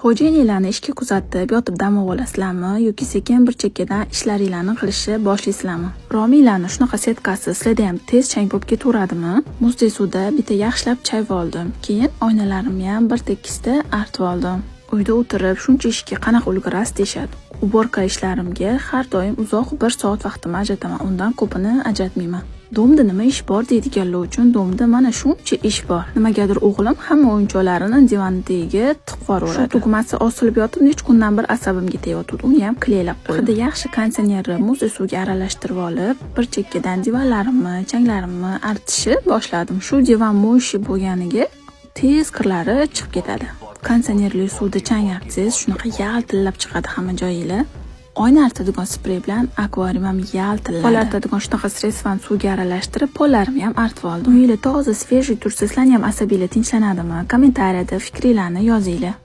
Xo'jayinlarni ishga kuzatib, yotib dam olasizlarmi yoki sekin bir chekkadan ishlaringlarni qilishni boshlaysizlarmi? Romiylarni shunaqa setkasi sizlarda ham tez chang bo'lib ketaveradimi? Muzday suvda bitta yaxshilab chayib oldim. Keyin oynalarimni ham bir tekisda artib oldim. Uyda o'tirib shuncha ishga qanaqa ulgurasiz deyshadi. Uborka ishlarimga har doim uzoq 1 soat vaqtimni ajrataman, undan ko'pini ajratmayman. Domda nima ish bor deydiganlar uchun domda mana shuncha ish bor. Nimagadir o'g'lim hamma o'yinchoqlarini divan tagiga tiqib yuboradi. Tugmasi osilib yotib, necha kundan bir asabimga tegayotdi. Uni ham qilaylab qo'ydim. Hidi yaxshi konditsionerni muzli suvga aralashtirib olib, bir chekkadan divanlarimni, changlarimni artishni boshladim. Shu divan mo'yshi bo'lganiga tez kirlari chiqib ketadi. Konditsionerli suvda chang artsangiz, shunaqa yaltillab chiqadi hamma joyinglar. Oyna artadigan sprey bilan akvarium ham yaltilladi. Pol artadigan shunaqa sredствani suvga aralashtirib, pollarimni ham artib oldim. Uyinglar toza, svejiy tursa, sizlarni ham asabiylar tinchlanadimi? Kommentariyada fikringlarni yozinglar.